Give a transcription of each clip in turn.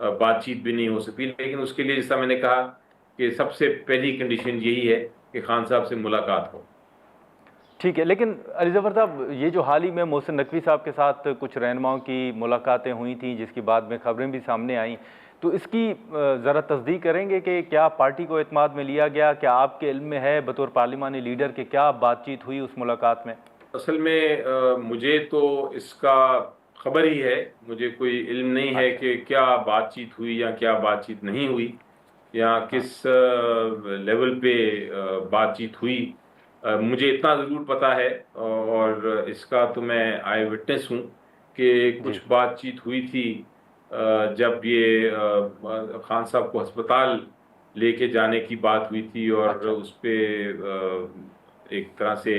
بات چیت بھی نہیں ہو سکتی، لیکن اس کے لیے جیسا میں نے کہا کہ سب سے پہلی کنڈیشن یہی ہے کہ خان صاحب سے ملاقات ہو۔ ٹھیک ہے، لیکن علی ظفر صاحب یہ جو حال ہی میں محسن نقوی صاحب کے ساتھ کچھ رہنماؤں کی ملاقاتیں ہوئی تھیں جس کی بعد میں خبریں بھی سامنے آئیں، تو اس کی ذرا تصدیق کریں گے کہ کیا پارٹی کو اعتماد میں لیا گیا؟ کیا آپ کے علم میں ہے بطور پارلیمانی لیڈر کہ کیا بات چیت ہوئی اس ملاقات میں؟ اصل میں مجھے تو اس کا خبر ہی ہے، مجھے کوئی علم نہیں ہے کہ کیا بات چیت ہوئی یا کیا بات چیت نہیں ہوئی یا کس لیول پہ بات چیت ہوئی۔ مجھے اتنا ضرور پتا ہے اور اس کا تو میں آئی وٹنس ہوں کہ کچھ بات چیت ہوئی تھی جب یہ خان صاحب کو ہسپتال لے کے جانے کی بات ہوئی تھی، اور اس پہ ایک طرح سے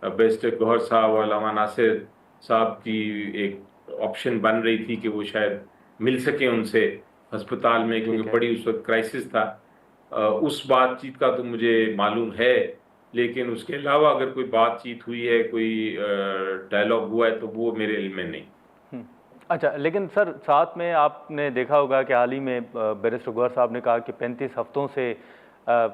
بیرسٹر گوہر صاحب اور علامہ ناصر صاحب کی ایک آپشن بن رہی تھی کہ وہ شاید مل سکیں ان سے ہسپتال میں، کیونکہ بڑی اس وقت کرائسس تھا۔ اس بات چیت کا تو مجھے معلوم ہے، لیکن اس کے علاوہ اگر کوئی بات چیت ہوئی ہے، کوئی ڈائلاگ ہوا ہے، تو وہ میرے علم میں نہیں۔ اچھا، لیکن سر ساتھ میں آپ نے دیکھا ہوگا کہ حال ہی میں بیرسٹر گوہر صاحب نے کہا کہ 35 ہفتوں سے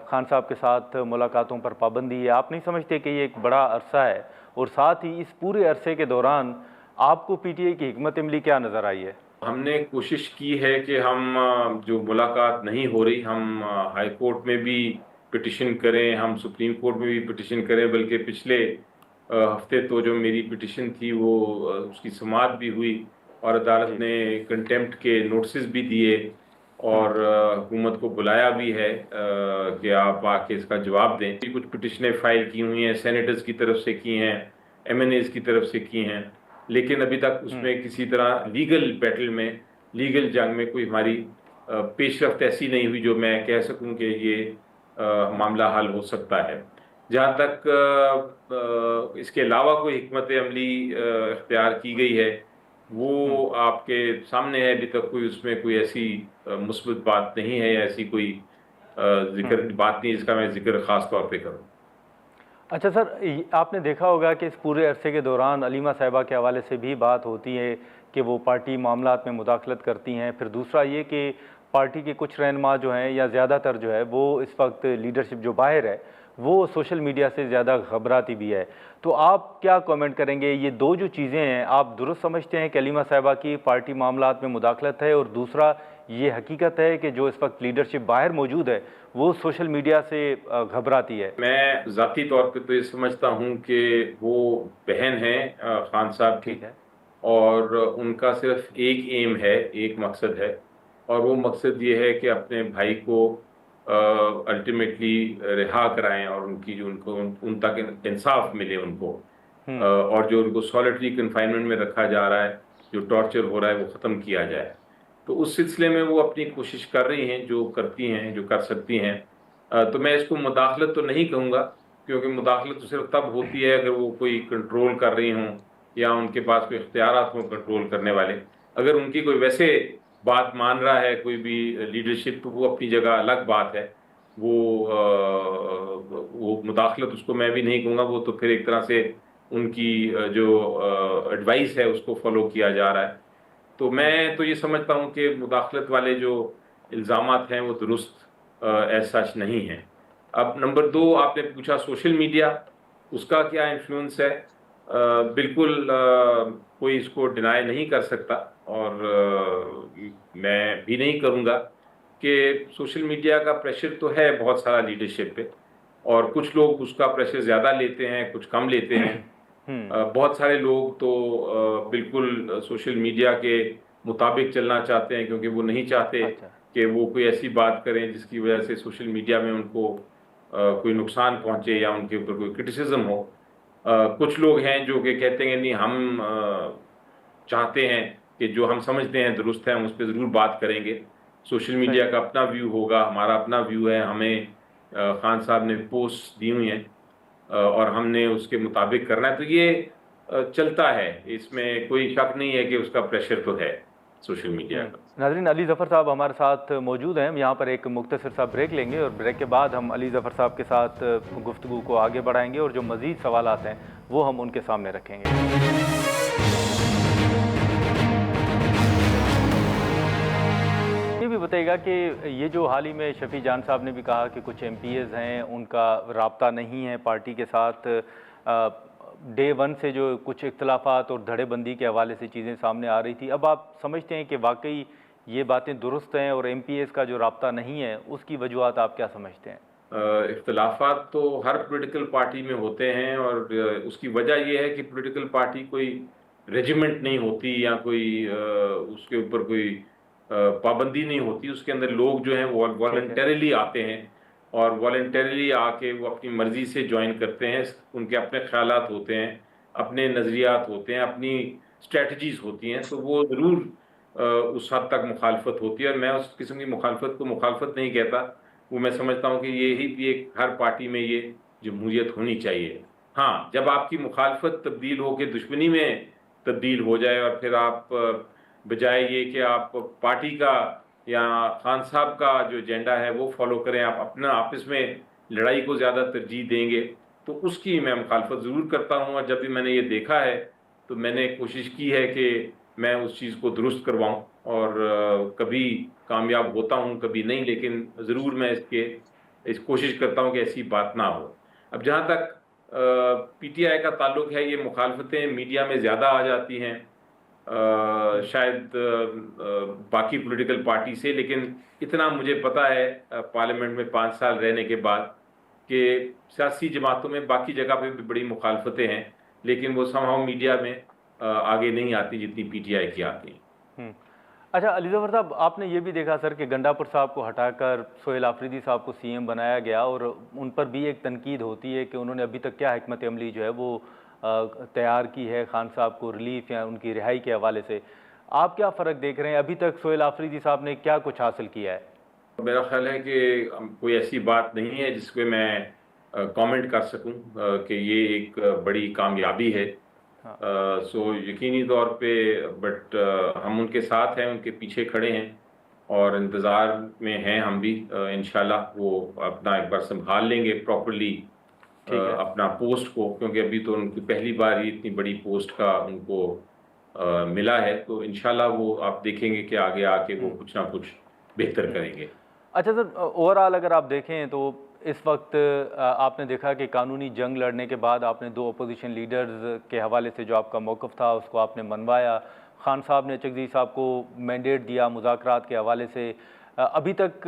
خان صاحب کے ساتھ ملاقاتوں پر پابندی ہے۔ آپ نہیں سمجھتے کہ یہ ایک بڑا عرصہ ہے، اور ساتھ ہی اس پورے عرصے کے دوران آپ کو پی ٹی آئی کی حکمت عملی کیا نظر آئی ہے؟ ہم نے کوشش کی ہے کہ ہم جو ملاقات نہیں ہو رہی، ہم ہائی کورٹ میں بھی پٹیشن کریں، ہم سپریم کورٹ میں بھی پٹیشن کریں، بلکہ پچھلے ہفتے تو جو میری پٹیشن تھی وہ اس کی سماعت بھی ہوئی اور عدالت نے کنٹیمپٹ کے نوٹسز بھی دیے اور حکومت کو بلایا بھی ہے کہ آپ آ کے اس کا جواب دیں۔ کچھ پٹیشنیں فائل کی ہوئی ہیں، سینیٹرز کی طرف سے کی ہیں، ایم این ایز کی طرف سے کی ہیں، لیکن ابھی تک اس میں کسی طرح لیگل بیٹل میں، لیگل جنگ میں کوئی ہماری پیش رفت ایسی نہیں ہوئی جو میں کہہ سکوں کہ یہ معاملہ حل ہو سکتا ہے۔ جہاں تک اس کے علاوہ کوئی حکمت عملی اختیار کی گئی ہے وہ آپ کے سامنے ہے، ابھی تک کوئی اس میں کوئی ایسی مثبت بات نہیں ہے، ایسی کوئی ذکر بات نہیں جس کا میں ذکر خاص طور پہ کروں۔ اچھا سر، آپ نے دیکھا ہوگا کہ اس پورے عرصے کے دوران علیمہ صاحبہ کے حوالے سے بھی بات ہوتی ہے کہ وہ پارٹی معاملات میں مداخلت کرتی ہیں۔ پھر دوسرا یہ کہ پارٹی کے کچھ رہنما جو ہیں یا زیادہ تر جو ہے وہ اس وقت لیڈرشپ جو باہر ہے وہ سوشل میڈیا سے زیادہ گھبراتی بھی ہے۔ تو آپ کیا کومنٹ کریں گے؟ یہ دو جو چیزیں ہیں آپ درست سمجھتے ہیں کہ علیمہ صاحبہ کی پارٹی معاملات میں مداخلت ہے، اور دوسرا یہ حقیقت ہے کہ جو اس وقت لیڈرشپ باہر موجود ہے وہ سوشل میڈیا سے گھبراتی ہے؟ میں ذاتی طور پہ تو یہ سمجھتا ہوں کہ وہ بہن ہیں خان صاحب کی، اور ان کا صرف ایک ایم ہے، ایک مقصد ہے، اور وہ مقصد یہ ہے کہ اپنے بھائی کو الٹیمیٹلی رہا کرائیں اور ان کی جو ان تک انصاف ملے ان کو، اور جو ان کو سالیٹری کنفائنمنٹ میں رکھا جا رہا ہے، جو ٹارچر ہو رہا ہے وہ ختم کیا جائے۔ تو اس سلسلے میں وہ اپنی کوشش کر رہی ہیں، جو کرتی ہیں، جو کر سکتی ہیں۔ تو میں اس کو مداخلت تو نہیں کہوں گا، کیونکہ مداخلت تو صرف تب ہوتی ہے اگر وہ کوئی کنٹرول کر رہی ہوں یا ان کے پاس کوئی اختیارات ہوں کنٹرول کرنے والے۔ اگر ان کی کوئی ویسے بات مان رہا ہے کوئی بھی لیڈرشپ تو وہ اپنی جگہ الگ بات ہے، وہ مداخلت اس کو میں بھی نہیں کہوں گا، وہ تو پھر ایک طرح سے ان کی جو ایڈوائس ہے اس کو فالو کیا جا رہا ہے۔ تو میں تو یہ سمجھتا ہوں کہ مداخلت والے جو الزامات ہیں وہ درست ایسا نہیں ہیں۔ اب نمبر 2 آپ نے پوچھا سوشل میڈیا، اس کا کیا انفلوئنس ہے؟ بالکل کوئی اس کو ڈینائی نہیں کر سکتا، اور میں بھی نہیں کروں گا کہ سوشل میڈیا کا پریشر تو ہے بہت سارا لیڈرشپ پہ، اور کچھ لوگ اس کا پریشر زیادہ لیتے ہیں، کچھ کم لیتے ہیں۔ بہت سارے لوگ تو بالکل سوشل میڈیا کے مطابق چلنا چاہتے ہیں، کیونکہ وہ نہیں چاہتے کہ وہ کوئی ایسی بات کریں جس کی وجہ سے سوشل میڈیا میں ان کو کوئی نقصان پہنچے یا ان کے اوپر کوئی کرٹیسزم ہو۔ کچھ لوگ ہیں جو کہ کہتے ہیں نہیں، ہم چاہتے ہیں کہ جو ہم سمجھتے ہیں درست ہے ہم اس پہ ضرور بات کریں گے۔ سوشل میڈیا کا اپنا ویو ہوگا، ہمارا اپنا ویو ہے، ہمیں خان صاحب نے پوسٹ دی ہوئی ہیں اور ہم نے اس کے مطابق کرنا ہے۔ تو یہ چلتا ہے، اس میں کوئی شک نہیں ہے کہ اس کا پریشر تو ہے سوشل میڈیا کا۔ ناظرین، علی ظفر صاحب ہمارے ساتھ موجود ہیں، ہم یہاں پر ایک مختصر سا بریک لیں گے، اور بریک کے بعد ہم علی ظفر صاحب کے ساتھ گفتگو کو آگے بڑھائیں گے، اور جو مزید سوالات ہیں وہ ہم ان کے سامنے رکھیں گے۔ بھی بتائیے گا کہ یہ جو حال ہی میں شفیع جان صاحب نے بھی کہا کہ کچھ ایم پی ایز ہیں ان کا رابطہ نہیں ہے پارٹی کے ساتھ، ڈے ون سے جو کچھ اختلافات اور دھڑے بندی کے حوالے سے چیزیں سامنے آ رہی تھی، اب آپ سمجھتے ہیں کہ واقعی یہ باتیں درست ہیں اور ایم پی ایز کا جو رابطہ نہیں ہے اس کی وجوہات آپ کیا سمجھتے ہیں؟ اختلافات تو ہر پولیٹیکل پارٹی میں ہوتے ہیں، اور اس کی وجہ یہ ہے کہ پولیٹیکل پارٹی کوئی ریجیمنٹ نہیں ہوتی یا کوئی اس کے اوپر کوئی پابندی نہیں ہوتی. اس کے اندر لوگ جو ہیں وہ والنٹریلی آتے ہیں، اور والنٹریلی آ کے وہ اپنی مرضی سے جوائن کرتے ہیں. ان کے اپنے خیالات ہوتے ہیں، اپنے نظریات ہوتے ہیں، اپنی اسٹریٹجیز ہوتی ہیں، تو وہ ضرور اس حد تک مخالفت ہوتی ہے. اور میں اس قسم کی مخالفت کو مخالفت نہیں کہتا، وہ میں سمجھتا ہوں کہ یہی بھی ایک ہر پارٹی میں یہ جمہوریت ہونی چاہیے. ہاں، جب آپ کی مخالفت تبدیل ہو کے دشمنی میں تبدیل ہو جائے، اور پھر آپ بجائے یہ کہ آپ پارٹی کا یا خان صاحب کا جو ایجنڈا ہے وہ فالو کریں، آپ اپنا آپس میں لڑائی کو زیادہ ترجیح دیں گے، تو اس کی میں مخالفت ضرور کرتا ہوں. اور جب بھی میں نے یہ دیکھا ہے تو میں نے کوشش کی ہے کہ میں اس چیز کو درست کرواؤں، اور کبھی کامیاب ہوتا ہوں کبھی نہیں، لیکن ضرور میں اس کوشش کرتا ہوں کہ ایسی بات نہ ہو. اب جہاں تک پی ٹی آئی کا تعلق ہے، یہ مخالفتیں میڈیا میں زیادہ آ جاتی ہیں شاید باقی پولیٹیکل پارٹی سے، لیکن اتنا مجھے پتا ہے پارلیمنٹ میں 5 سال رہنے کے بعد کہ سیاسی جماعتوں میں باقی جگہ پہ بھی بڑی مخالفتیں ہیں، لیکن وہ somehow میڈیا میں آگے نہیں آتی جتنی پی ٹی آئی کی آتی ہیں. اچھا علی ظفر صاحب، آپ نے یہ بھی دیکھا سر کہ گنڈاپور صاحب کو ہٹا کر سہیل آفریدی صاحب کو سی ایم بنایا گیا، اور ان پر بھی ایک تنقید ہوتی ہے کہ انہوں نے ابھی تک کیا حکمت عملی جو ہے وہ تیار کی ہے خان صاحب کو ریلیف یا ان کی رہائی کے حوالے سے. آپ کیا فرق دیکھ رہے ہیں؟ ابھی تک سہیل آفریدی صاحب نے کیا کچھ حاصل کیا ہے؟ میرا خیال ہے کہ کوئی ایسی بات نہیں ہے جس پہ میں کامنٹ کر سکوں کہ یہ ایک بڑی کامیابی ہے. سو یقینی طور پہ بٹ ہم ان کے ساتھ ہیں، ان کے پیچھے کھڑے ہیں، اور انتظار میں ہیں ہم بھی. انشاءاللہ وہ اپنا ایک بار سنبھال لیں گے پراپرلی اپنا پوسٹ کو، کیونکہ ابھی تو ان کی پہلی بار ہی اتنی بڑی پوسٹ کا ان کو ملا ہے. تو انشاءاللہ وہ آپ دیکھیں گے کہ آگے آ کے وہ کچھ نہ کچھ بہتر کریں گے. اچھا سر، اوور آل اگر آپ دیکھیں تو اس وقت آپ نے دیکھا کہ قانونی جنگ لڑنے کے بعد آپ نے 2 اپوزیشن لیڈرز کے حوالے سے جو آپ کا موقف تھا اس کو آپ نے منوایا. خان صاحب نے چکزئی صاحب کو مینڈیٹ دیا مذاکرات کے حوالے سے. ابھی تک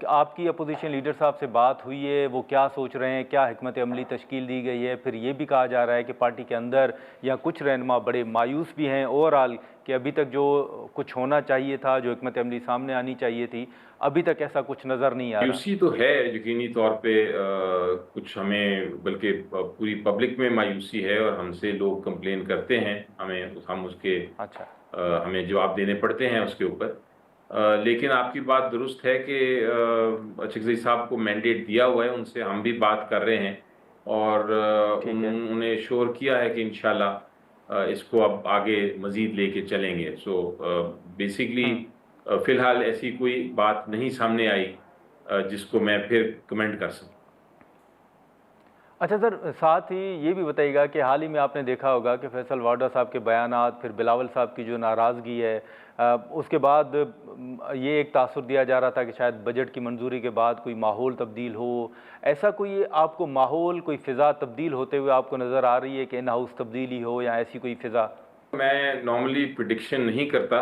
آپ کی اپوزیشن لیڈر صاحب سے بات ہوئی ہے؟ وہ کیا سوچ رہے ہیں؟ کیا حکمت عملی تشکیل دی گئی ہے؟ پھر یہ بھی کہا جا رہا ہے کہ پارٹی کے اندر یا کچھ رہنما بڑے مایوس بھی ہیں اوور آل کہ ابھی تک جو کچھ ہونا چاہیے تھا، جو حکمت عملی سامنے آنی چاہیے تھی، ابھی تک ایسا کچھ نظر نہیں آ رہا. مایوسی تو ہے یقینی طور پہ، کچھ ہمیں بلکہ پوری پبلک میں مایوسی ہے، اور ہم سے لوگ کمپلین کرتے ہیں، ہم اس کے ہمیں جواب دینے پڑتے ہیں اس کے اوپر. لیکن آپ کی بات درست ہے کہ چکزئی صاحب کو مینڈیٹ دیا ہوا ہے، ان سے ہم بھی بات کر رہے ہیں، اور انہوں نے شور کیا ہے کہ انشاءاللہ اس کو اب آگے مزید لے کے چلیں گے. سو بیسیکلی فی الحال ایسی کوئی بات نہیں سامنے آئی جس کو میں پھر کمنٹ کر سکوں. اچھا سر، ساتھ ہی یہ بھی بتائیے گا کہ حال ہی میں آپ نے دیکھا ہوگا کہ فیصل واڈا صاحب کے بیانات، پھر بلاول صاحب کی جو ناراضگی ہے، اس کے بعد یہ ایک تاثر دیا جا رہا تھا کہ شاید بجٹ کی منظوری کے بعد کوئی ماحول تبدیل ہو. ایسا کوئی آپ کو ماحول، کوئی فضا تبدیل ہوتے ہوئے آپ کو نظر آ رہی ہے کہ ان ہاؤس تبدیلی ہو یا ایسی کوئی فضا؟ میں نارملی پریڈکشن نہیں کرتا،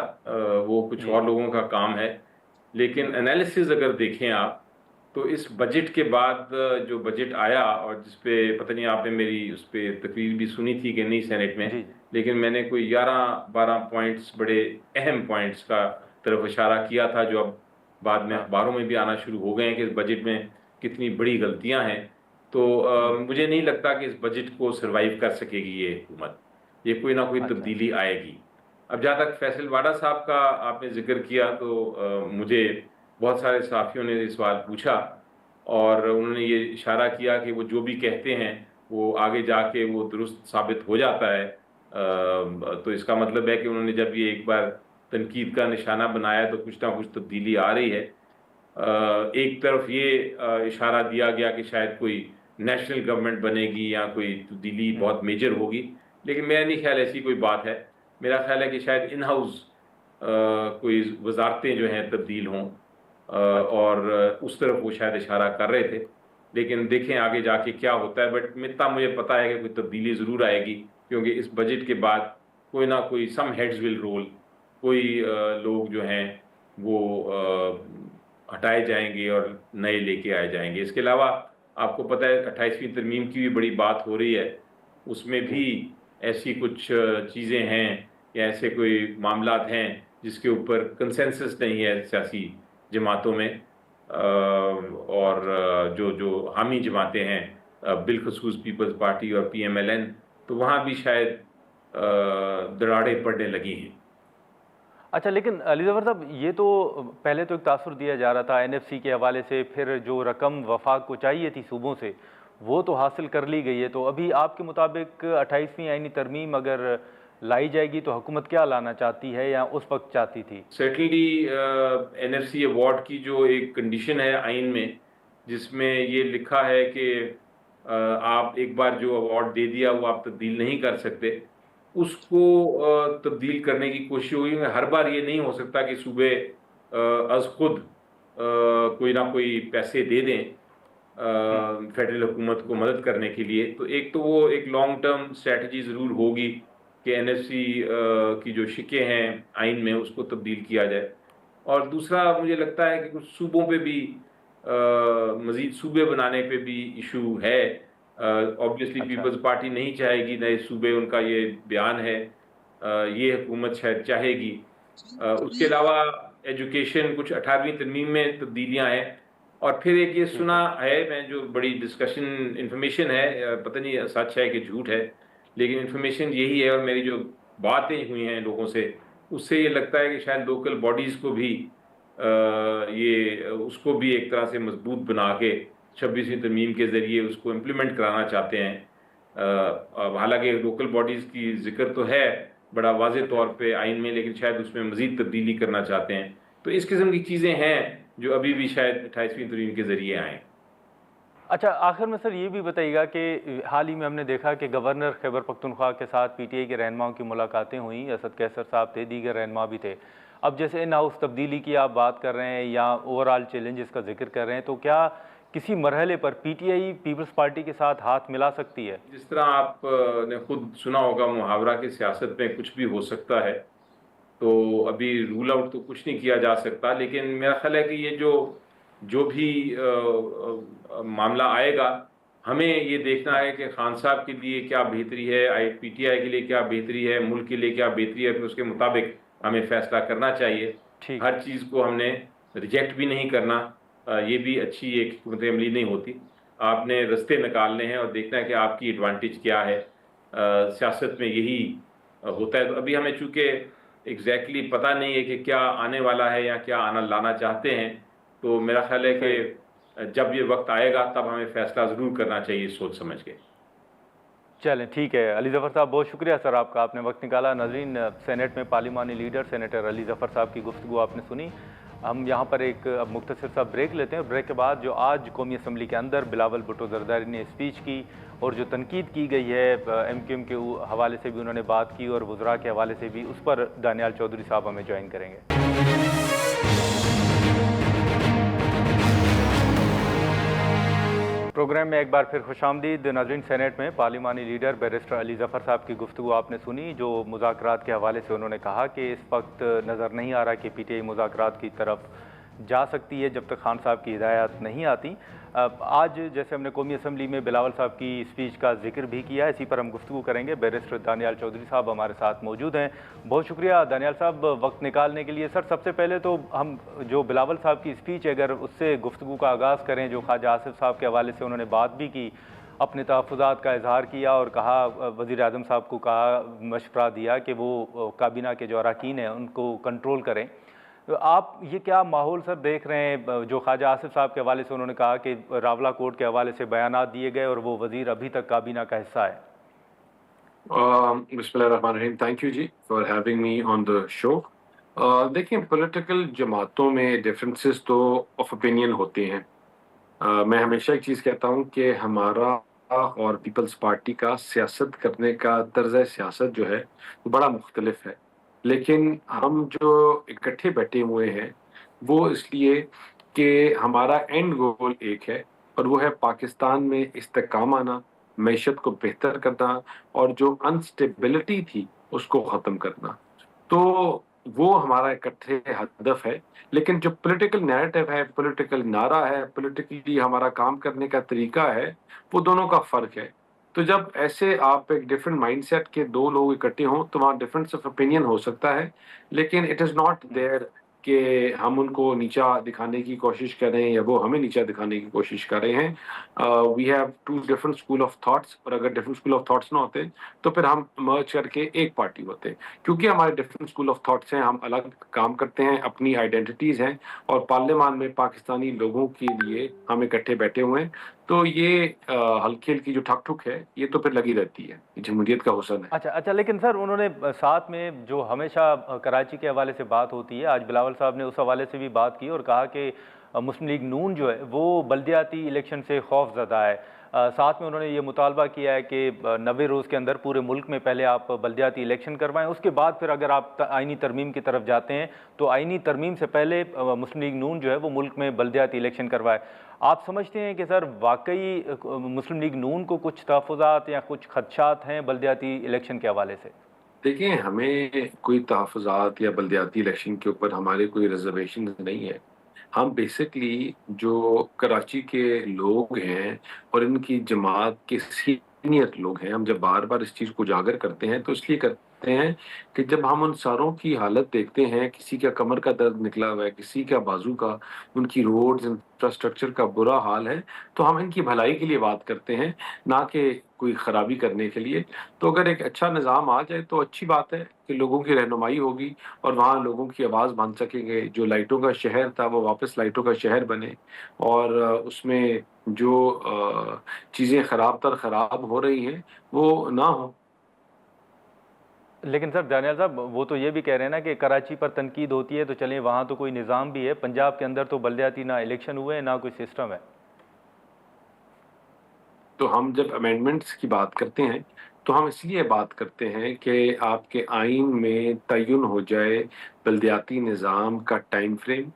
وہ کچھ اور لوگوں کا کام ہے، لیکن انالیسز اگر دیکھیں آپ تو اس بجٹ کے بعد جو بجٹ آیا، اور جس پہ پتہ نہیں آپ نے میری اس پہ تقریر بھی سنی تھی کہ نہیں سینٹ میں، لیکن میں نے کوئی 11-12 پوائنٹس، بڑے اہم پوائنٹس کا طرف اشارہ کیا تھا، جو اب بعد میں اخباروں میں بھی آنا شروع ہو گئے ہیں کہ اس بجٹ میں کتنی بڑی غلطیاں ہیں. تو مجھے نہیں لگتا کہ اس بجٹ کو سروائیو کر سکے گی یہ حکومت، یہ کوئی نہ کوئی تبدیلی آئے گی. اب جہاں تک فیصل واڈا صاحب کا آپ نے ذکر کیا، تو مجھے بہت سارے صحافیوں نے یہ سوال پوچھا، اور انہوں نے یہ اشارہ کیا کہ وہ جو بھی کہتے ہیں وہ آگے جا کے وہ درست ثابت ہو جاتا ہے. تو اس کا مطلب ہے کہ انہوں نے جب یہ ایک بار تنقید کا نشانہ بنایا تو کچھ نہ کچھ تبدیلی آ رہی ہے. ایک طرف یہ اشارہ دیا گیا کہ شاید کوئی نیشنل گورنمنٹ بنے گی یا کوئی تبدیلی بہت میجر ہوگی، لیکن میرا نہیں خیال ایسی کوئی بات ہے. میرا خیال ہے کہ شاید ان ہاؤس کوئی وزارتیں جو ہیں تبدیل ہوں، اور اس طرف وہ شاید اشارہ کر رہے تھے، لیکن دیکھیں آگے جا کے کیا ہوتا ہے. بٹ اتنا مجھے پتا ہے کہ کوئی تبدیلی ضرور آئے گی، کیونکہ اس بجٹ کے بعد کوئی نہ کوئی سم ہیڈز ول رول، کوئی لوگ جو ہیں وہ ہٹائے جائیں گے اور نئے لے کے آئے جائیں گے. اس کے علاوہ آپ کو پتہ ہے 28ویں ترمیم کی بھی بڑی بات ہو رہی ہے، اس میں بھی ایسی کچھ چیزیں ہیں یا ایسے کوئی معاملات ہیں جس کے اوپر کنسنسس نہیں ہے سیاسی جماعتوں میں، اور جو حامی جماعتیں ہیں بالخصوص پیپلز پارٹی اور PMLN، تو وہاں بھی شاید دراڑیں پڑنے لگی ہیں. اچھا، لیکن علی ظفر صاحب یہ تو پہلے تو ایک تاثر دیا جا رہا تھا NFC کے حوالے سے، پھر جو رقم وفاق کو چاہیے تھی صوبوں سے وہ تو حاصل کر لی گئی ہے. تو ابھی آپ کے مطابق 28ویں آئینی ترمیم اگر لائی جائے گی تو حکومت کیا لانا چاہتی ہے یا اس وقت چاہتی تھی؟ سرٹنلی NFC ایوارڈ کی جو ایک کنڈیشن ہے آئین میں، جس میں یہ لکھا ہے کہ آپ ایک بار جو ایوارڈ دے دیا وہ آپ تبدیل نہیں کر سکتے، اس کو تبدیل کرنے کی کوشش ہوئی. ہر بار یہ نہیں ہو سکتا کہ صوبے از خود کوئی نہ کوئی پیسے دے دیں فیڈرل حکومت کو مدد کرنے کے لیے. تو ایک تو وہ ایک لانگ ٹرم اسٹریٹجی ضرور ہوگی کہ NFC کی جو شکیں ہیں آئین میں اس کو تبدیل کیا جائے. اور دوسرا مجھے لگتا ہے کہ کچھ صوبوں پہ بھی مزید صوبے بنانے پہ بھی ایشو ہے. آبویسلی پیپلز پارٹی نہیں چاہے گی نئے صوبے، ان کا یہ بیان ہے، یہ حکومت شاید چاہے گی. اس کے علاوہ ایجوکیشن، کچھ 18ویں ترمیم میں تبدیلیاں ہیں. اور پھر ایک یہ سنا ہے میں، جو بڑی ڈسکشن انفارمیشن ہے، پتہ نہیں سچ ہے کہ جھوٹ ہے، لیکن انفارمیشن یہی ہے، اور میری جو باتیں ہوئی ہیں لوگوں سے اس سے یہ لگتا ہے کہ شاید لوکل باڈیز کو بھی یہ اس کو بھی ایک طرح سے مضبوط بنا کے 26ویں ترمیم کے ذریعے اس کو امپلیمنٹ کرانا چاہتے ہیں. حالانکہ لوکل باڈیز کی ذکر تو ہے بڑا واضح طور پہ آئین میں، لیکن شاید اس میں مزید تبدیلی کرنا چاہتے ہیں. تو اس قسم کی چیزیں ہیں جو ابھی بھی شاید 28ویں ترمیم کے ذریعے آئیں. اچھا، آخر میں سر یہ بھی بتائیے گا کہ حال ہی میں ہم نے دیکھا کہ گورنر خیبر پختونخوا کے ساتھ PTI کے رہنماؤں کی ملاقاتیں ہوئیں، اسد کیسر صاحب تھے، دیگر رہنما بھی تھے. اب جیسے ان ہاؤس تبدیلی کی آپ بات کر رہے ہیں یا اوور آل چیلنجز کا ذکر کر رہے ہیں، تو کیا کسی مرحلے پر PTI پیپلز پارٹی کے ساتھ ہاتھ ملا سکتی ہے؟ جس طرح آپ نے خود سنا ہوگا محاورہ کی سیاست میں کچھ بھی ہو سکتا ہے، تو ابھی رول آؤٹ تو کچھ نہیں کیا جا سکتا. لیکن میرا خیال ہے کہ یہ جو بھی معاملہ آئے گا، ہمیں یہ دیکھنا ہے کہ خان صاحب کے لیے کیا بہتری ہے، PTI کے لیے کیا بہتری ہے، ملک کے لیے کیا بہتری ہے، پھر اس کے مطابق ہمیں فیصلہ کرنا چاہیے. ہر چیز کو ہم نے ریجیکٹ بھی نہیں کرنا، یہ بھی اچھی ایک حکمت عملی نہیں ہوتی. آپ نے رستے نکالنے ہیں اور دیکھنا ہے کہ آپ کی ایڈوانٹیج کیا ہے. سیاست میں یہی ہوتا ہے. تو ابھی ہمیں چونکہ ایگزیکٹلی پتہ نہیں ہے کہ کیا آنے والا ہے یا کیا لانا چاہتے ہیں، تو میرا خیال ہے کہ جب یہ وقت آئے گا تب ہمیں فیصلہ ضرور کرنا چاہیے سوچ سمجھ کے. چلیں ٹھیک ہے. علی ظفر صاحب بہت شکریہ سر آپ کا، آپ نے وقت نکالا. ناظرین، سینٹ میں پارلیمانی لیڈر سینیٹر علی ظفر صاحب کی گفتگو آپ نے سنی. ہم یہاں پر ایک اب مختصر سا بریک لیتے ہیں. بریک کے بعد جو آج قومی اسمبلی کے اندر بلاول بھٹو زرداری نے اسپیچ کی اور جو تنقید کی گئی ہے MQM کے حوالے سے بھی انہوں نے بات کی اور وزراء کے حوالے سے بھی، اس پر دانیال چودھری صاحب ہمیں جوائن کریں گے. پروگرام میں ایک بار پھر خوش آمدید. ناظرین، سینٹ میں پارلیمانی لیڈر بیرسٹر علی ظفر صاحب کی گفتگو آپ نے سنی، جو مذاکرات کے حوالے سے انہوں نے کہا کہ اس وقت نظر نہیں آ رہا کہ PTI مذاکرات کی طرف جا سکتی ہے جب تک خان صاحب کی ہدایات نہیں آتی. آج جیسے ہم نے قومی اسمبلی میں بلاول صاحب کی اسپیچ کا ذکر بھی کیا، اسی پر ہم گفتگو کریں گے. بیرسٹر دانیال چودھری صاحب ہمارے ساتھ موجود ہیں. بہت شکریہ دانیال صاحب وقت نکالنے کے لیے. سر، سب سے پہلے تو ہم جو بلاول صاحب کی اسپیچ ہے اگر اس سے گفتگو کا آغاز کریں، جو خواجہ آصف صاحب کے حوالے سے انہوں نے بات بھی کی، اپنے تحفظات کا اظہار کیا اور کہا، وزیر اعظم صاحب کو کہا، مشورہ دیا کہ وہ کابینہ کے جو اراکین ہیں ان کو کنٹرول کریں. آپ یہ کیا ماحول سر دیکھ رہے ہیں؟ جو خواجہ آصف صاحب کے حوالے سے انہوں نے کہا کہ راولہ کوٹ کے حوالے سے بیانات دیے گئے اور وہ وزیر ابھی تک کابینہ کا حصہ ہے. بسم اللہ الرحمن الرحیم. تھینک یو جی for having me on the show. دیکھیں، پولیٹیکل جماعتوں میں ڈفرینسز تو آف اوپینین ہوتے ہیں. میں ہمیشہ ایک چیز کہتا ہوں کہ ہمارا اور پیپلز پارٹی کا سیاست کرنے کا طرز سیاست جو ہے وہ بڑا مختلف ہے. لیکن ہم جو اکٹھے بیٹھے ہوئے ہیں وہ اس لیے کہ ہمارا اینڈ گول ایک ہے اور وہ ہے پاکستان میں استحکام آنا، معیشت کو بہتر کرنا اور جو انسٹیبلٹی تھی اس کو ختم کرنا. تو وہ ہمارا اکٹھے ہدف ہے. لیکن جو پولیٹیکل نیریٹو ہے، پولیٹیکل نعرہ ہے، پولیٹیکلی ہمارا کام کرنے کا طریقہ ہے، وہ دونوں کا فرق ہے. تو جب ایسے آپ ایک ڈفرینٹ مائنڈ سیٹ کے دو لوگ اکٹھے ہوں تو وہاں ڈفرینس آف اوپینین ہو سکتا ہے، لیکن اٹ از ناٹ دیئر کہ ہم ان کو نیچا دکھانے کی کوشش کر رہے ہیں یا وہ ہمیں نیچا دکھانے کی کوشش کر رہے ہیں. We have two different school of thoughts, اور اگر ڈفرینٹ اسکول آف تھاٹس نہ ہوتے تو پھر ہم مرج کر کے ایک پارٹی ہوتے. کیونکہ ہمارے ڈفرینٹ اسکول آف تھاٹس ہیں، ہم الگ کام کرتے ہیں، اپنی آئیڈینٹیز ہیں، اور پارلیمان میں پاکستانی لوگوں کے لیے ہم اکٹھے بیٹھے ہوئے ہیں. تو یہ ہلکی ہلکی جو ٹھک ٹھک ہے یہ تو پھر لگی رہتی ہے، یہ جمہوریت کا حسن ہے. اچھا لیکن سر انہوں نے ساتھ میں جو ہمیشہ کراچی کے حوالے سے بات ہوتی ہے، آج بلاول صاحب نے اس حوالے سے بھی بات کی اور کہا کہ مسلم لیگ نون جو ہے وہ بلدیاتی الیکشن سے خوف زدہ ہے. ساتھ میں انہوں نے یہ مطالبہ کیا ہے کہ 90 روز کے اندر پورے ملک میں پہلے آپ بلدیاتی الیکشن کروائیں، اس کے بعد پھر اگر آپ آئینی ترمیم کی طرف جاتے ہیں تو آئینی ترمیم سے پہلے مسلم لیگ نون جو ہے وہ ملک میں بلدیاتی الیکشن کروائے. آپ سمجھتے ہیں کہ سر واقعی مسلم لیگ نون کو کچھ تحفظات یا کچھ خدشات ہیں بلدیاتی الیکشن کے حوالے سے؟ دیکھیں، ہمیں کوئی تحفظات یا بلدیاتی الیکشن کے اوپر ہمارے کوئی ریزرویشن نہیں ہے. ہم بیسکلی جو کراچی کے لوگ ہیں اور ان کی جماعت کے سینئر لوگ ہیں، ہم جب بار بار اس چیز کو اجاگر کرتے ہیں تو اس لیے کرتے ہیں کہ جب ہم ان ساروں کی حالت دیکھتے ہیں، کسی کا کمر کا درد نکلا ہوا ہے، کسی کا بازو کا، ان کی روڈز انفراسٹرکچر کا برا حال ہے، تو ہم ان کی بھلائی کے لیے بات کرتے ہیں، نہ کہ کوئی خرابی کرنے کے لیے. تو اگر ایک اچھا نظام آ جائے تو اچھی بات ہے کہ لوگوں کی رہنمائی ہوگی اور وہاں لوگوں کی آواز بن سکیں گے. جو لائٹوں کا شہر تھا وہ واپس لائٹوں کا شہر بنے، اور اس میں جو چیزیں خراب تر خراب ہو رہی ہیں وہ نہ ہوں. لیکن سر دانیال صاحب وہ تو یہ بھی کہہ رہے ہیں نا کہ کراچی پر تنقید ہوتی ہے تو چلیں وہاں تو کوئی نظام بھی ہے، پنجاب کے اندر تو بلدیاتی نہ الیکشن ہوئے ہیں نہ کوئی سسٹم ہے. تو ہم جب امینڈمنٹس کی بات کرتے ہیں تو ہم اس لیے بات کرتے ہیں کہ آپ کے آئین میں تعین ہو جائے بلدیاتی نظام کا ٹائم فریم،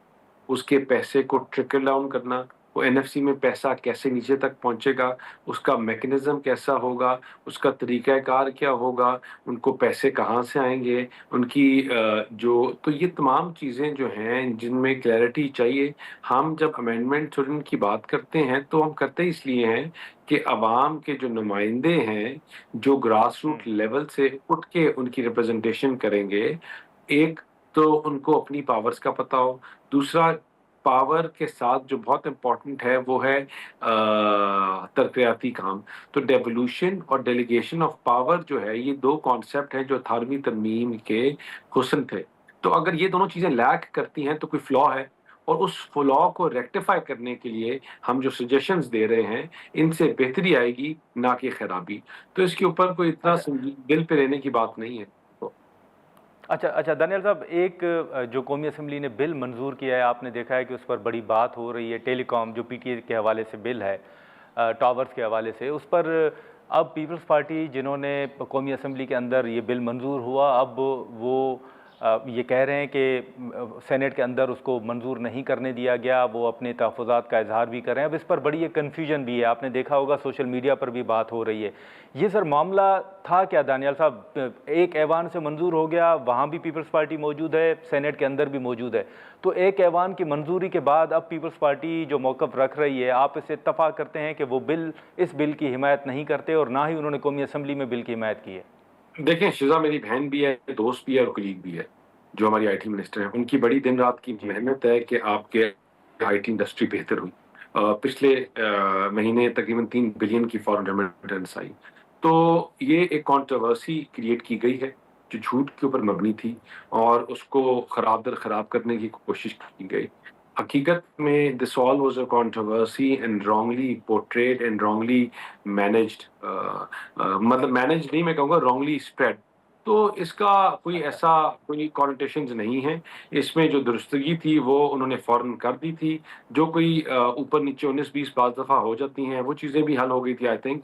اس کے پیسے کو ٹرکل ڈاؤن کرنا، وہ این ایف سی میں پیسہ کیسے نیچے تک پہنچے گا، اس کا میکنزم کیسا ہوگا، اس کا طریقہ کار کیا ہوگا، ان کو پیسے کہاں سے آئیں گے، ان کی تو یہ تمام چیزیں جو ہیں جن میں کلیئرٹی چاہیے. ہم جب امینڈمنٹ اور ان کی بات کرتے ہیں تو ہم کرتے اس لیے ہیں کہ عوام کے جو نمائندے ہیں جو گراس روٹ لیول سے اٹھ کے ان کی ریپرزنٹیشن کریں گے، ایک تو ان کو اپنی پاورز کا پتہ ہو، دوسرا پاور کے ساتھ جو بہت امپورٹنٹ ہے وہ ہے ترقیاتی کام. تو ڈیولوشن اور ڈیلیگیشن آف پاور جو ہے یہ دو کانسیپٹ ہیں جو 18ویں ترمیم کے حسن تھے. تو اگر یہ دونوں چیزیں لیک کرتی ہیں تو کوئی فلا ہے، اور اس فلا کو ریکٹیفائی کرنے کے لیے ہم جو سجیشنز دے رہے ہیں ان سے بہتری آئے گی نہ کہ خرابی. تو اس کے اوپر کوئی اتنا دل پہ لینے کی بات نہیں ہے. اچھا دانیال صاحب، ایک جو قومی اسمبلی نے بل منظور کیا ہے، آپ نے دیکھا ہے کہ اس پر بڑی بات ہو رہی ہے، ٹیلی کام جو پی ٹی اے کے حوالے سے بل ہے، ٹاورز کے حوالے سے، اس پر اب پیپلز پارٹی جنہوں نے قومی اسمبلی کے اندر یہ بل منظور ہوا، اب وہ یہ کہہ رہے ہیں کہ سینٹ کے اندر اس کو منظور نہیں کرنے دیا گیا، وہ اپنے تحفظات کا اظہار بھی کر رہے ہیں. اب اس پر بڑی ایک کنفیوژن بھی ہے، آپ نے دیکھا ہوگا سوشل میڈیا پر بھی بات ہو رہی ہے. یہ سر معاملہ تھا کیا دانیال صاحب؟ ایک ایوان سے منظور ہو گیا، وہاں بھی پیپلز پارٹی موجود ہے، سینٹ کے اندر بھی موجود ہے، تو ایک ایوان کی منظوری کے بعد اب پیپلز پارٹی جو موقف رکھ رہی ہے، آپ اس سے اتفاق کرتے ہیں کہ وہ اس بل کی حمایت نہیں کرتے اور نہ ہی انہوں نے قومی اسمبلی میں بل کی حمایت کی ہے؟ دیکھیں، شزا میری بہن بھی ہے، دوست بھی ہے اور کلیگ بھی ہے، جو ہماری آئی ٹی منسٹر ہیں. ان کی بڑی دن رات کی محنت ہے کہ آپ کے آئی ٹی انڈسٹری بہتر ہوئی. پچھلے مہینے تقریباً 3 بلین کی فارن ریمیٹنس آئی. تو یہ ایک کانٹروورسی کریٹ کی گئی ہے جو جھوٹ کے اوپر مبنی تھی اور اس کو خراب در خراب کرنے کی کوشش کی گئی. حقیقت میں this all was a controversy and wrongly portrayed and wrongly managed, مطلب مینج نہیں، میں کہوں گا رانگلی اسپریڈ. تو اس کا کوئی کانوٹیشنز نہیں ہے. اس میں جو درستگی تھی وہ انہوں نے فوراً کر دی تھی. جو کوئی اوپر نیچے 19-20 بعض دفعہ ہو جاتی ہیں وہ چیزیں بھی حل ہو گئی تھی آئی تھنک.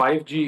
5G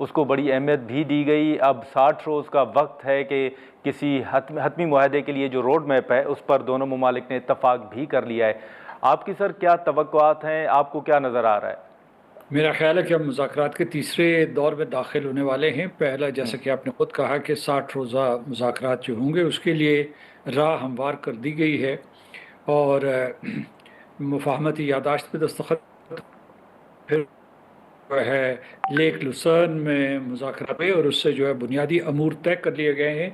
اس کو بڑی اہمیت بھی دی گئی. اب 60 روز کا وقت ہے کہ کسی حتمی معاہدے کے لیے جو روڈ میپ ہے اس پر دونوں ممالک نے اتفاق بھی کر لیا ہے. آپ کی سر کیا توقعات ہیں؟ آپ کو کیا نظر آ رہا ہے؟ میرا خیال ہے کہ ہم مذاکرات کے تیسرے دور میں داخل ہونے والے ہیں. پہلا جیسا کہ آپ نے خود کہا کہ 60 روزہ مذاکرات جو ہوں گے اس کے لیے راہ ہموار کر دی گئی ہے اور مفاہمتی یادداشت پہ دستخط پھر جو ہے لیک لوسرن میں مذاکرات ہوئے اور اس سے جو ہے بنیادی امور طے کر لیے گئے ہیں.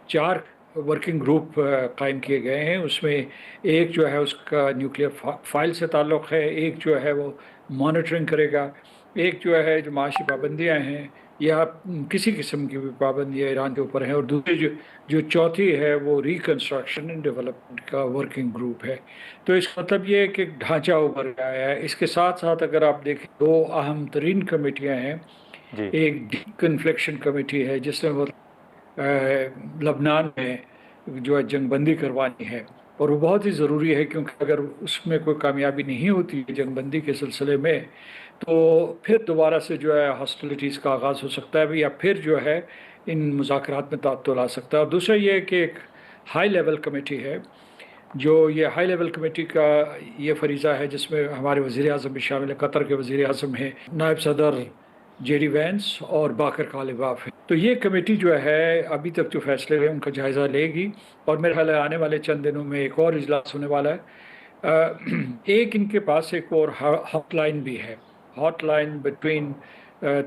4 ورکنگ گروپ قائم کیے گئے ہیں. اس میں ایک جو ہے اس کا نیوکلیئر فائل سے تعلق ہے، ایک جو ہے وہ مانیٹرنگ کرے گا، ایک جو ہے جو معاشی پابندیاں ہیں یا کسی قسم کی بھی پابندیاں ایران کے اوپر ہیں، اور دوسری جو چوتھی ہے وہ ریکنسٹرکشن اینڈ ڈیولپمنٹ کا ورکنگ گروپ ہے. تو اس کا مطلب یہ ہے کہ ڈھانچہ ابھر کے آیا ہے. اس کے ساتھ ساتھ اگر آپ دیکھیں 2 اہم ترین کمیٹیاں ہیں. ایک ڈی کنفلیکشن کمیٹی ہے جس نے وہ لبنان میں جو ہے جنگ بندی کروانی ہے، اور وہ بہت ہی ضروری ہے کیونکہ اگر اس میں کوئی کامیابی نہیں ہوتی جنگ بندی کے سلسلے میں تو پھر دوبارہ سے جو ہے ہاسٹیلیٹیز کا آغاز ہو سکتا ہے یا پھر جو ہے ان مذاکرات میں تعطل آ سکتا ہے. اور دوسرا یہ ہے کہ ایک ہائی لیول کمیٹی ہے، جو یہ ہائی لیول کمیٹی کا یہ فریضہ ہے جس میں ہمارے وزیر اعظم بھی شامل ہے، قطر کے وزیر اعظم ہیں، نائب صدر جے ڈی وینس اور باقر کالباف ہے. تو یہ کمیٹی جو ہے ابھی تک جو فیصلے ہیں ان کا جائزہ لے گی، اور میرے خیال ہے آنے والے چند دنوں میں ایک اور اجلاس ہونے والا ہے. ایک ان کے پاس ایک اور ہاٹ لائن بھی ہے، hotline between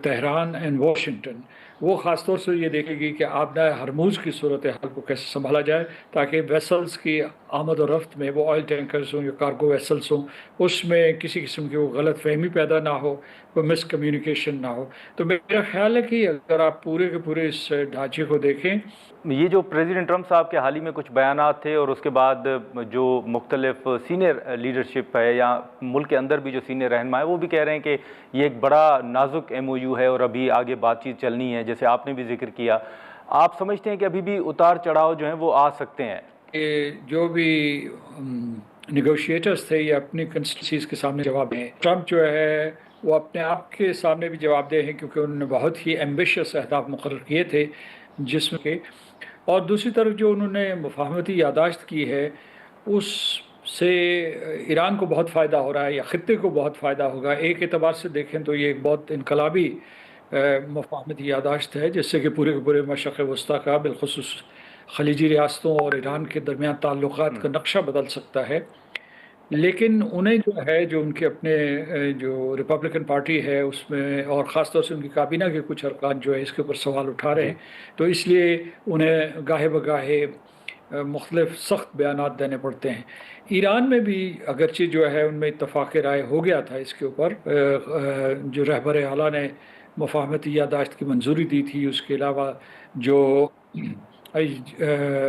Tehran and Washington. وہ خاص طور سے یہ دیکھے گی کہ آبدہ ہرموز کی صورتحال کو کیسے سنبھالا جائے تاکہ ویسلز کی آمد و رفت میں، وہ آئل ٹینکرز ہوں یا کارگو ویسلز ہوں، اس میں کسی قسم کی وہ غلط فہمی پیدا نہ ہو، کوئی مس کمیونیکیشن نہ ہو. تو میرا خیال ہے کہ اگر آپ پورے کے پورے اس ڈھانچے کو دیکھیں، یہ جو پریزیڈنٹ ٹرمپ صاحب کے حال ہی میں کچھ بیانات تھے اور اس کے بعد جو مختلف سینئر لیڈرشپ ہے یا ملک کے اندر بھی جو سینئر رہنما ہے وہ بھی کہہ رہے ہیں کہ یہ ایک بڑا نازک ایم او یو ہے اور ابھی آگے بات چیت چلنی ہے، جیسے آپ نے بھی ذکر کیا. آپ سمجھتے ہیں کہ ابھی بھی اتار چڑھاؤ جو ہیں وہ آ سکتے ہیں؟ جو بھی نیگوشیٹرز تھے یہ اپنی کنسٹیٹوئنسیز کے سامنے جواب دیں. ٹرمپ جو ہے وہ اپنے آپ کے سامنے بھی جواب دہ ہیں کیونکہ انہوں نے بہت ہی ایمبیشس اہداف مقرر کیے تھے جس میں کہ، اور دوسری طرف جو انہوں نے مفاہمتی یادداشت کی ہے اس سے ایران کو بہت فائدہ ہو رہا ہے یا خطے کو بہت فائدہ ہوگا. ایک اعتبار سے دیکھیں تو یہ ایک بہت انقلابی مفاہمتی یادداشت ہے جس سے کہ پورے کے پورے مشرق وسطیٰ کا بالخصوص خلیجی ریاستوں اور ایران کے درمیان تعلقات کا نقشہ بدل سکتا ہے. لیکن انہیں جو ہے جو ان کے اپنے جو ریپبلکن پارٹی ہے اس میں، اور خاص طور سے ان کی کابینہ کے کچھ ارکان جو ہے اس کے اوپر سوال اٹھا رہے ہیں، تو اس لیے انہیں گاہے بگاہے مختلف سخت بیانات دینے پڑتے ہیں. ایران میں بھی اگرچہ جو ہے ان میں اتفاق رائے ہو گیا تھا اس کے اوپر، جو رہبر اعلیٰ نے مفاہمتی یادداشت کی منظوری دی تھی، اس کے علاوہ جو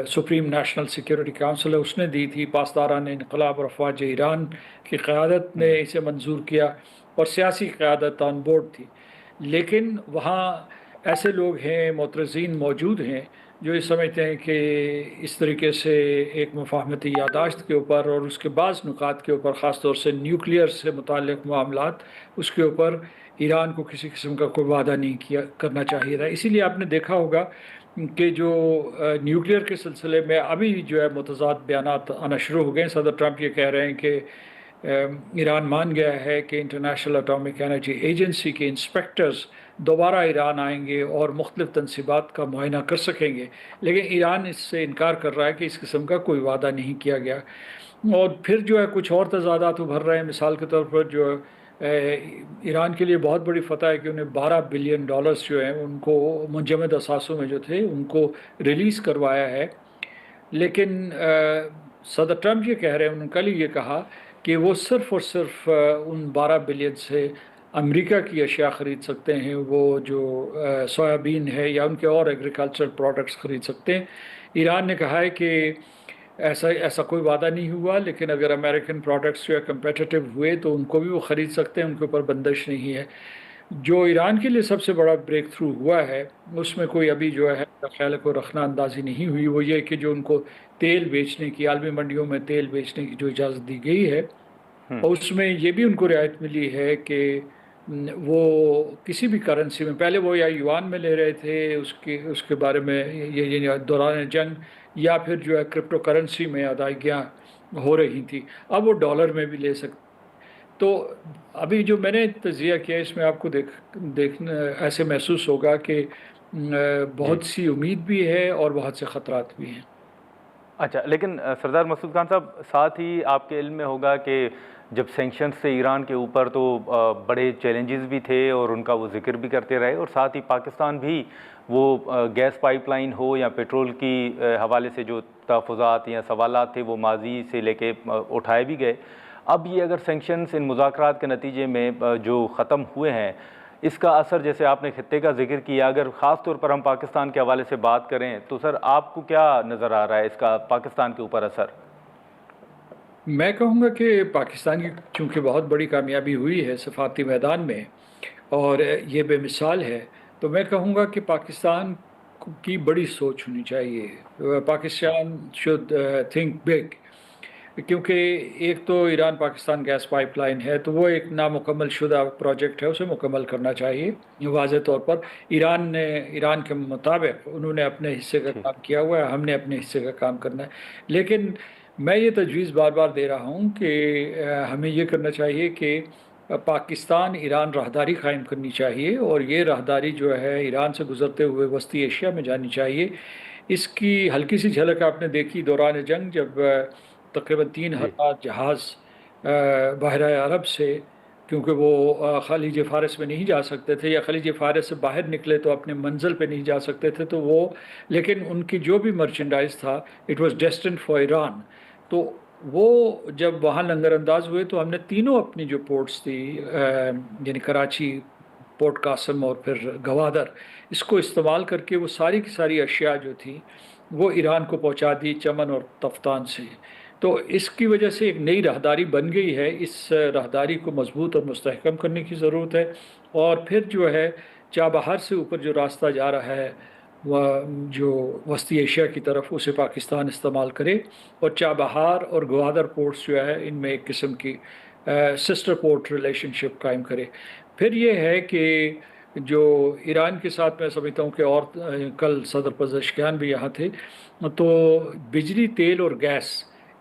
سپریم نیشنل سیکیورٹی کونسل ہے اس نے دی تھی، پاسداران انقلاب اور افواج ایران کی قیادت نے اسے منظور کیا اور سیاسی قیادت آن بورڈ تھی. لیکن وہاں ایسے لوگ ہیں، معترضین موجود ہیں جو یہ سمجھتے ہیں کہ اس طریقے سے ایک مفاہمتی یادداشت کے اوپر اور اس کے بعض نکات کے اوپر، خاص طور سے نیوکلیئر سے متعلق معاملات، اس کے اوپر ایران کو کسی قسم کا کوئی وعدہ نہیں کرنا چاہیے تھا. اسی لیے آپ نے دیکھا ہوگا کہ جو نیوکلیئر کے سلسلے میں ابھی جو ہے متضاد بیانات آنا شروع ہو گئے ہیں. صدر ٹرمپ یہ کہہ رہے ہیں کہ ایران مان گیا ہے کہ انٹرنیشنل اٹامک انرجی ایجنسی کے انسپیکٹرز دوبارہ ایران آئیں گے اور مختلف تنصیبات کا معائنہ کر سکیں گے، لیکن ایران اس سے انکار کر رہا ہے کہ اس قسم کا کوئی وعدہ نہیں کیا گیا. اور پھر جو ہے کچھ اور تضادات ابھر رہے ہیں. مثال کے طور پر جو ایران کے لیے بہت بڑی فتح ہے کہ انہیں $12 بلین جو ہیں ان کو منجمد اثاثوں میں جو تھے ان کو ریلیز کروایا ہے. لیکن صدر ٹرمپ یہ کہہ رہے ہیں، انہوں نے کل ہی یہ کہا کہ وہ صرف اور صرف ان 12 بلین سے امریکہ کی اشیاء خرید سکتے ہیں، وہ جو سویابین ہے یا ان کے اور ایگریکلچر پروڈکٹس خرید سکتے ہیں. ایران نے کہا ہے کہ ایسا کوئی وعدہ نہیں ہوا، لیکن اگر امریکن پروڈکٹس جو ہے کمپیٹیٹو ہوئے تو ان کو بھی وہ خرید سکتے ہیں، ان کے اوپر بندش نہیں ہے. جو ایران کے لیے سب سے بڑا بریک تھرو ہوا ہے اس میں کوئی ابھی جو ہے خیال کو رخنہ اندازی نہیں ہوئی، وہ یہ کہ جو ان کو تیل بیچنے کی، عالمی منڈیوں میں تیل بیچنے کی جو اجازت دی گئی ہے، اور اس میں یہ بھی ان کو رعایت ملی ہے کہ وہ کسی بھی کرنسی میں، پہلے وہ یا یوان میں لے رہے تھے، اس کے بارے میں یہ دوران جنگ، یا پھر جو ہے کرپٹو کرنسی میں ادائیگیاں ہو رہی تھی، اب وہ ڈالر میں بھی لے سکتے. تو ابھی جو میں نے تجزیہ کیا اس میں آپ کو دیکھنا ایسے محسوس ہوگا کہ جی. بہت سی امید بھی ہے اور بہت سے خطرات بھی ہیں. اچھا، لیکن سردار مسعود خان صاحب، ساتھ ہی آپ کے علم میں ہوگا کہ جب سینکشنز سے ایران کے اوپر تو بڑے چیلنجز بھی تھے اور ان کا وہ ذکر بھی کرتے رہے، اور ساتھ ہی پاکستان بھی وہ گیس پائپ لائن ہو یا پیٹرول کی حوالے سے جو تحفظات یا سوالات تھے وہ ماضی سے لے کے اٹھائے بھی گئے. اب یہ اگر سینکشنز ان مذاکرات کے نتیجے میں جو ختم ہوئے ہیں، اس کا اثر، جیسے آپ نے خطے کا ذکر کیا، اگر خاص طور پر ہم پاکستان کے حوالے سے بات کریں تو سر آپ کو کیا نظر آ رہا ہے اس کا پاکستان کے اوپر اثر؟ میں کہوں گا کہ پاکستان کی چونکہ بہت بڑی کامیابی ہوئی ہے سفارتی میدان میں اور یہ بے مثال ہے، تو میں کہوں گا کہ پاکستان کی بڑی سوچ ہونی چاہیے. پاکستان شوڈ تھنک بگ، کیونکہ ایک تو Iran Pakistan gas pipeline ہے، تو وہ ایک نامکمل شدہ پروجیکٹ ہے، اسے مکمل کرنا چاہیے. واضح طور پر ایران کے مطابق انہوں نے اپنے حصے کا کام کیا ہوا ہے، ہم نے اپنے حصے کا کام کرنا ہے. لیکن میں یہ تجویز بار بار دے رہا ہوں کہ ہمیں یہ کرنا چاہیے کہ پاکستان ایران راہداری قائم کرنی چاہیے، اور یہ راہداری جو ہے ایران سے گزرتے ہوئے وسطی ایشیا میں جانی چاہیے. اس کی ہلکی سی جھلک آپ نے دیکھی دوران جنگ، جب تقریباً 3,000 جہاز بحیرہ عرب سے، کیونکہ وہ خلیج فارس میں نہیں جا سکتے تھے یا خلیج فارس سے باہر نکلے تو اپنے منزل پہ نہیں جا سکتے تھے، تو وہ لیکن ان کی جو بھی مرچنڈائز تھا it was destined for Iran. تو وہ جب وہاں لنگر انداز ہوئے تو ہم نے تینوں اپنی جو پورٹس تھی، یعنی کراچی، پورٹ قاسم اور پھر گوادر، اس کو استعمال کر کے وہ ساری کی ساری اشیاء جو تھی وہ ایران کو پہنچا دی چمن اور تفتان سے. تو اس کی وجہ سے ایک نئی راہداری بن گئی ہے. اس راہداری کو مضبوط اور مستحکم کرنے کی ضرورت ہے. اور پھر جو ہے چابہار سے اوپر جو راستہ جا رہا ہے وہ جو وسطی ایشیا کی طرف، اسے پاکستان استعمال کرے، اور چابہار اور گوادر پورٹس جو ہے ان میں ایک قسم کی سسٹر پورٹ ریلیشن شپ قائم کرے. پھر یہ ہے کہ جو ایران کے ساتھ میں سمجھتا ہوں کہ، اور کل صدر پزشکیان بھی یہاں تھے، تو بجلی، تیل اور گیس،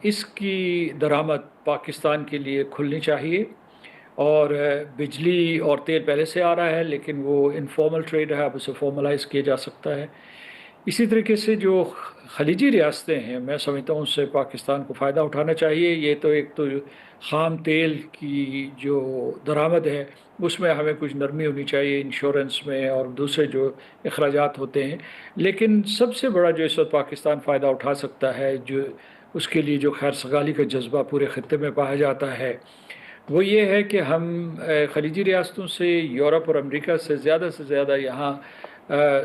اس کی درآمد پاکستان کے لیے کھلنی چاہیے. اور بجلی اور تیل پہلے سے آ رہا ہے لیکن وہ انفارمل ٹریڈ ہے، اب اسے فارملائز کیا جا سکتا ہے. اسی طریقے سے جو خلیجی ریاستیں ہیں، میں سمجھتا ہوں اس سے پاکستان کو فائدہ اٹھانا چاہیے. یہ تو ایک تو خام تیل کی جو درآمد ہے اس میں ہمیں کچھ نرمی ہونی چاہیے، انشورنس میں اور دوسرے جو اخراجات ہوتے ہیں. لیکن سب سے بڑا جو اس وقت پاکستان فائدہ اٹھا سکتا ہے، جو اس کے لیے جو خیر سگالی کا جذبہ پورے خطے میں پایا جاتا ہے، وہ یہ ہے کہ ہم خلیجی ریاستوں سے، یورپ اور امریکہ سے زیادہ یہاں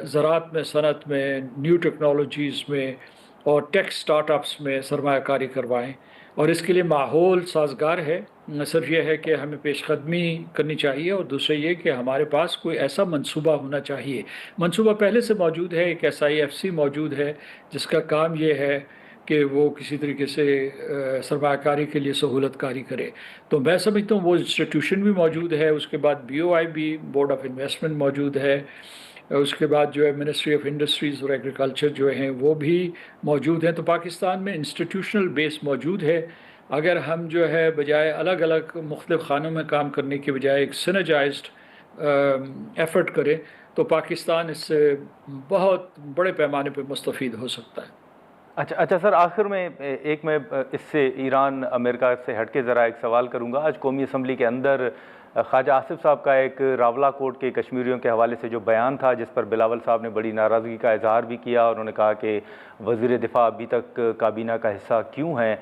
زراعت میں، صنعت میں، نیو ٹیکنالوجیز میں اور ٹیک سٹارٹ اپس میں سرمایہ کاری کروائیں. اور اس کے لیے ماحول سازگار ہے. صرف یہ ہے کہ ہمیں پیش قدمی کرنی چاہیے، اور دوسرے یہ کہ ہمارے پاس کوئی ایسا منصوبہ ہونا چاہیے. منصوبہ پہلے سے موجود ہے، ایک SIFC موجود ہے جس کا کام یہ ہے کہ وہ کسی طریقے سے سرمایہ کاری کے لیے سہولت کاری کرے. تو میں سمجھتا ہوں وہ انسٹیٹیوشن بھی موجود ہے. اس کے بعد BOI بھی، بورڈ آف انویسٹمنٹ موجود ہے. اس کے بعد جو ہے منسٹری آف انڈسٹریز اور ایگریکلچر جو ہیں وہ بھی موجود ہیں. تو پاکستان میں انسٹیٹیوشنل بیس موجود ہے. اگر ہم جو ہے بجائے الگ الگ مختلف خانوں میں کام کرنے کے بجائے ایک سنرجائزڈ ایفرٹ کرے تو پاکستان اس سے بہت بڑے پیمانے پہ مستفید ہو سکتا ہے. اچھا سر، آخر میں میں اس سے ایران امریکہ سے ہٹ کے ذرا ایک سوال کروں گا. آج قومی اسمبلی کے اندر خواجہ آصف صاحب کا ایک راولہ کوٹ کے کشمیریوں کے حوالے سے جو بیان تھا، جس پر بلاول صاحب نے بڑی ناراضگی کا اظہار بھی کیا، اور انہوں نے کہا کہ وزیر دفاع ابھی تک کابینہ کا حصہ کیوں ہیں.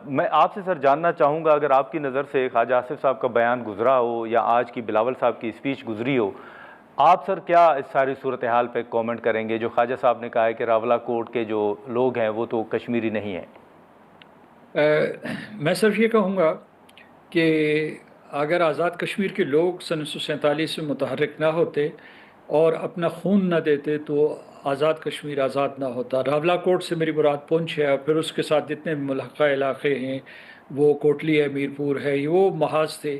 میں آپ سے سر جاننا چاہوں گا، اگر آپ کی نظر سے خواجہ آصف صاحب کا بیان گزرا ہو یا آج کی بلاول صاحب کی اسپیچ گزری ہو، آپ سر کیا اس ساری صورتحال پہ کومنٹ کریں گے؟ جو خواجہ صاحب نے کہا ہے کہ راولہ کوٹ کے جو لوگ ہیں وہ تو کشمیری نہیں ہیں. میں صرف یہ کہوں گا کہ اگر آزاد کشمیر کے لوگ سن 1947 میں متحرک نہ ہوتے اور اپنا خون نہ دیتے تو آزاد کشمیر آزاد نہ ہوتا. راولہ کوٹ سے میری مراد پونچھ ہے، اور پھر اس کے ساتھ جتنے ملحقہ علاقے ہیں، وہ کوٹلی ہے، میرپور ہے، وہ محاذ تھے.